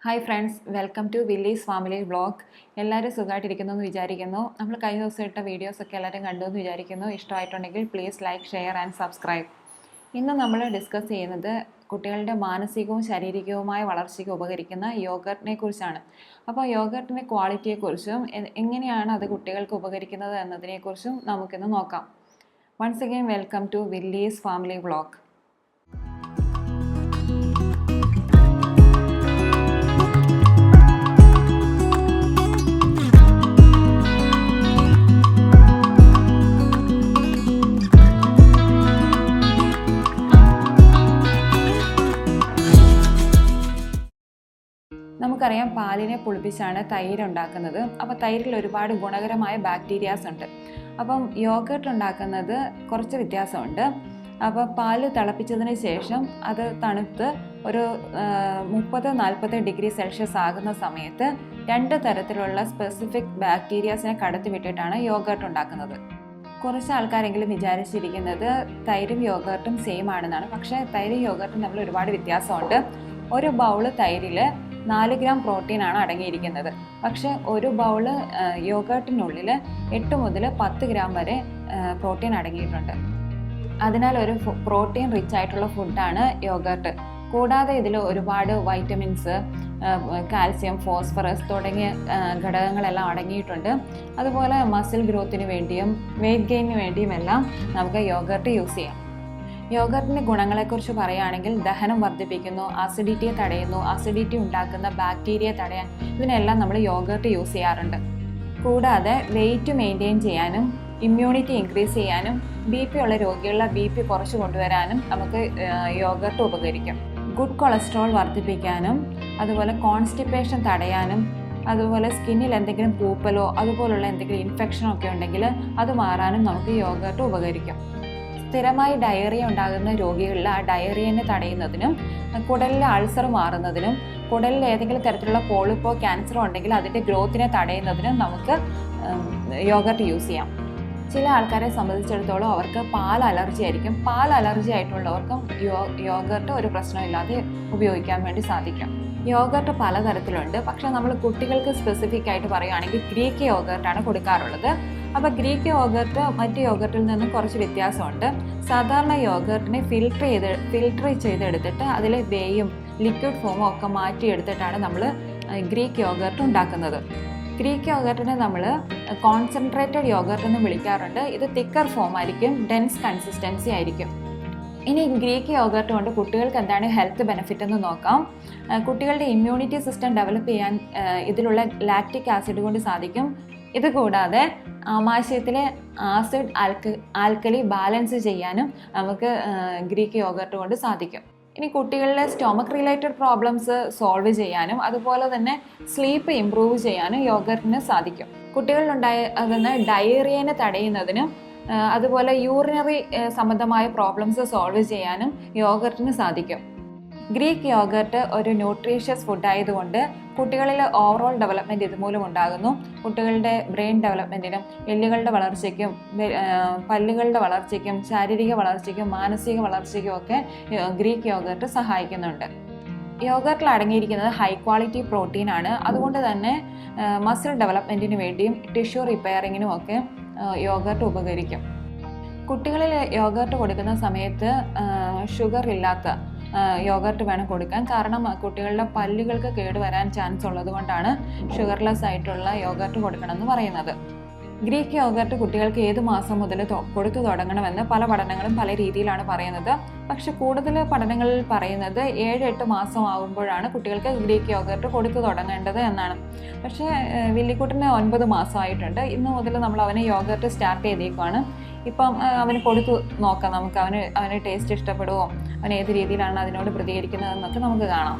Hi friends, welcome to Willy's family vlog. എല്ലാവരും സുഖമായിട്ടിരിക്കുന്നു എന്ന് വിചാരിക്കുന്നു. നമ്മൾ കഴിഞ്ഞ ദിവസം ഇട്ട വീഡിയോസൊക്കെ എല്ലാവരും കണ്ടു എന്ന് വിചാരിക്കുന്നു. ഇഷ്ടമായിട്ടുണ്ടെങ്കിൽ please like, share and subscribe. ഇന്ന് നമ്മൾ ഡിസ്കസ് ചെയ്യുന്നത് കുട്ടികളുടെ മാനസികവും ശാരീരികവുമായ വളർച്ചയ്ക്ക് ഉപകരിക്കുന്ന യോഗർട്ടിനെ കുറിച്ചാണ്. അപ്പോൾ യോഗർട്ടിൻ്റെ ക്വാളിറ്റിയെക്കുറിച്ചും എങ്ങനെയാണ് അത് കുട്ടികൾക്ക് ഉപകരിക്കുന്നത് എന്നതിനെക്കുറിച്ചും നമുക്കിന്ന് നോക്കാം. Once again welcome to Willy's family vlog. നമുക്കറിയാം, പാലിനെ പുളിപ്പിച്ചാണ് തൈര് ഉണ്ടാക്കുന്നത്. അപ്പോൾ തൈരിൽ ഒരുപാട് ഗുണകരമായ ബാക്ടീരിയാസ് ഉണ്ട്. അപ്പം യോഗർട്ട് ഉണ്ടാക്കുന്നത് കുറച്ച് വ്യത്യാസമുണ്ട്. അപ്പോൾ പാല് തിളപ്പിച്ചതിന് ശേഷം അത് തണുത്ത് ഒരു 30-40 ഡിഗ്രി സെൽഷ്യസ് ആകുന്ന സമയത്ത് 2 തരത്തിലുള്ള സ്പെസിഫിക് ബാക്ടീരിയാസിനെ കടത്തി വിട്ടിട്ടാണ് യോഗർട്ട് ഉണ്ടാക്കുന്നത്. കുറച്ച് ആൾക്കാരെങ്കിലും വിചാരിച്ചിരിക്കുന്നത് തൈരും യോഗർട്ടും സെയിം ആണെന്നാണ്. പക്ഷേ തൈരും യോഗർട്ടും തമ്മിൽ ഒരുപാട് വ്യത്യാസമുണ്ട്. ഒരു ബൗള് തൈരിൽ 4 ഗ്രാം പ്രോട്ടീനാണ് അടങ്ങിയിരിക്കുന്നത്. പക്ഷേ ഒരു ബൗള് യോഗർട്ടിനുള്ളിൽ 8 മുതൽ 10 ഗ്രാം വരെ പ്രോട്ടീൻ അടങ്ങിയിട്ടുണ്ട്. അതിനാൽ ഒരു പ്രോട്ടീൻ റിച്ച് ആയിട്ടുള്ള ഫുഡാണ് യോഗർട്ട്. കൂടാതെ ഇതിൽ ഒരുപാട് വൈറ്റമിൻസ്, കാൽസ്യം, ഫോസ്ഫറസ് തുടങ്ങിയ ഘടകങ്ങളെല്ലാം അടങ്ങിയിട്ടുണ്ട്. അതുപോലെ മസിൽ ഗ്രോത്തിന് വേണ്ടിയും വെയ്റ്റ് ഗെയിനിന് വേണ്ടിയുമെല്ലാം നമുക്ക് യോഗർട്ട് യൂസ് ചെയ്യാം. യോഗർട്ടിൻ്റെ ഗുണങ്ങളെക്കുറിച്ച് പറയുകയാണെങ്കിൽ ദഹനം വർദ്ധിപ്പിക്കുന്നു, അസിഡിറ്റിയെ തടയുന്നു, അസിഡിറ്റി ഉണ്ടാക്കുന്ന ബാക്ടീരിയ തടയാൻ ഇതിനെല്ലാം നമ്മൾ യോഗർട്ട് യൂസ് ചെയ്യാറുണ്ട്. കൂടാതെ വെയിറ്റ് മെയിൻറ്റെയിൻ ചെയ്യാനും ഇമ്മ്യൂണിറ്റി ഇൻക്രീസ് ചെയ്യാനും BP ഉള്ള രോഗികളുടെ BP കുറച്ച് കൊണ്ടുവരാനും നമുക്ക് യോഗർട്ട് ഉപകരിക്കും. ഗുഡ് കൊളസ്ട്രോൾ വർദ്ധിപ്പിക്കാനും അതുപോലെ കോൺസ്റ്റിപ്പേഷൻ തടയാനും അതുപോലെ സ്കിന്നിൽ എന്തെങ്കിലും പൂപ്പലോ അതുപോലുള്ള എന്തെങ്കിലും ഇൻഫെക്ഷനോ ഒക്കെ ഉണ്ടെങ്കിൽ അത് മാറാനും നമുക്ക് യോഗർട്ട് ഉപകരിക്കും. സ്ഥിരമായി ഡയറിയ ഉണ്ടാകുന്ന രോഗികളിൽ ആ ഡയറിയനെ തടയുന്നതിനും കുടലിലെ അൾസർ മാറുന്നതിനും കുടലിൽ ഏതെങ്കിലും തരത്തിലുള്ള പോളിപ്പോ ക്യാൻസറോ ഉണ്ടെങ്കിൽ അതിൻ്റെ ഗ്രോത്തിനെ തടയുന്നതിനും നമുക്ക് യോഗർട്ട് യൂസ് ചെയ്യാം. ചില ആൾക്കാരെ സംബന്ധിച്ചിടത്തോളം അവർക്ക് പാൽ അലർജി ആയിരിക്കും. പാൽ അലർജി ആയിട്ടുള്ളവർക്കും യോഗർട്ട് ഒരു പ്രശ്നമില്ലാതെ ഉപയോഗിക്കാൻ വേണ്ടി സാധിക്കും. യോഗർട്ട് പലതരത്തിലുണ്ട്. പക്ഷേ നമ്മൾ കുട്ടികൾക്ക് സ്പെസിഫിക് ആയിട്ട് പറയുകയാണെങ്കിൽ ഗ്രീക്ക് യോഗർട്ടാണ് കൊടുക്കാറുള്ളത്. അപ്പോൾ ഗ്രീക്ക് യോഗർട്ട് മറ്റ് യോഗർട്ടിൽ നിന്നും കുറച്ച് വ്യത്യാസമുണ്ട്. സാധാരണ യോഗർട്ടിനെ ഫിൽട്ടർ ചെയ്തെടുത്തിട്ട് അതിൽ വേയും ലിക്വിഡ് ഫോമും ഒക്കെ മാറ്റിയെടുത്തിട്ടാണ് നമ്മൾ ഗ്രീക്ക് യോഗർട്ട് ഉണ്ടാക്കുന്നത്. ഗ്രീക്ക് യോഗർട്ടിനെ നമ്മൾ കോൺസെൻട്രേറ്റഡ് യോഗർട്ട് എന്ന് വിളിക്കാറുണ്ട്. ഇത് തിക്കർ ഫോം ആയിരിക്കും, ഡെൻസ് കൺസിസ്റ്റൻസി ആയിരിക്കും. ഇനി ഗ്രീക്ക് യോഗർട്ട് കൊണ്ട് കുട്ടികൾക്ക് എന്താണ് ഹെൽത്ത് ബെനിഫിറ്റ് എന്ന് നോക്കാം. കുട്ടികളുടെ ഇമ്മ്യൂണിറ്റി സിസ്റ്റം ഡെവലപ്പ് ചെയ്യാൻ ഇതിലുള്ള ലാക്റ്റിക് ആസിഡ് കൊണ്ട് സാധിക്കും. ഇത് കൂടാതെ ആമാശയത്തിലെ ആസിഡ് ആൽക്കലി ബാലൻസ് ചെയ്യാനും നമുക്ക് ഗ്രീക്ക് യോഗർട്ട് കൊണ്ട് സാധിക്കും. ഇനി കുട്ടികളിലെ സ്റ്റൊമക്ക് റിലേറ്റഡ് പ്രോബ്ലംസ് സോൾവ് ചെയ്യാനും അതുപോലെ തന്നെ സ്ലീപ്പ് ഇംപ്രൂവ് ചെയ്യാനും യോഗർട്ടിന് സാധിക്കും. കുട്ടികളിലുണ്ടാകുന്ന ഡയറിയനെ തടയുന്നതിനും അതുപോലെ യൂറിനറി സംബന്ധമായ പ്രോബ്ലംസ് സോൾവ് ചെയ്യാനും യോഗർട്ടിന് സാധിക്കും. ഗ്രീക്ക് യോഗർട്ട് ഒരു ന്യൂട്രീഷ്യസ് ഫുഡായതുകൊണ്ട് കുട്ടികളിലെ ഓവറോൾ ഡെവലപ്മെൻറ്റ് ഇതുമൂലം ഉണ്ടാകുന്നു. കുട്ടികളുടെ ബ്രെയിൻ ഡെവലപ്മെൻറ്റിനും എല്ലുകളുടെ വളർച്ചയ്ക്കും പല്ലുകളുടെ വളർച്ചയ്ക്കും ശാരീരിക വളർച്ചയ്ക്കും മാനസിക വളർച്ചയ്ക്കും ഒക്കെ ഗ്രീക്ക് യോഗർട്ട് സഹായിക്കുന്നുണ്ട്. യോഗർട്ടിൽ അടങ്ങിയിരിക്കുന്നത് ഹൈ ക്വാളിറ്റി പ്രോട്ടീൻ ആണ്. അതുകൊണ്ട് തന്നെ മസിൽ ഡെവലപ്മെൻറ്റിന് വേണ്ടിയും ടിഷ്യൂ റിപ്പയറിങ്ങിനും ഒക്കെ യോഗർട്ട് ഉപകരിക്കും. കുട്ടികളിൽ യോഗർട്ട് കൊടുക്കുന്ന സമയത്ത് ഷുഗർ ഇല്ലാത്ത യോഗർട്ട് വേണം കൊടുക്കാൻ. കാരണം കുട്ടികളുടെ പല്ലുകൾക്ക് കേടുവരാൻ ചാൻസ് ഉള്ളത് കൊണ്ടാണ് ഷുഗർലെസ് ആയിട്ടുള്ള യോഗർട്ട് കൊടുക്കണമെന്ന് പറയുന്നത്. ഗ്രീക്ക് യോഗർട്ട് കുട്ടികൾക്ക് ഏത് മാസം മുതൽ കൊടുത്തു തുടങ്ങണമെന്ന് പല പഠനങ്ങളും പല രീതിയിലാണ് പറയുന്നത്. പക്ഷെ കൂടുതൽ പഠനങ്ങളിൽ പറയുന്നത് 7-8 മാസം ആകുമ്പോഴാണ് കുട്ടികൾക്ക് ഗ്രീക്ക് യോഗർട്ട് കൊടുത്തു തുടങ്ങേണ്ടത് എന്നാണ്. പക്ഷേ വില്ലിക്കുട്ടിന് 9 മാസമായിട്ടുണ്ട്. ഇന്ന് മുതൽ നമ്മൾ അവന് യോഗർട്ട് സ്റ്റാർട്ട് ചെയ്തേക്കുവാണ്. ഇപ്പം അവന് കൊടുത്തു നോക്കാം. നമുക്ക് അവന് ടേസ്റ്റ് ഇഷ്ടപ്പെടുമോ, അവൻ ഏത് രീതിയിലാണ് അതിനോട് പ്രതികരിക്കുന്നതെന്നൊക്കെ നമുക്ക് കാണാം.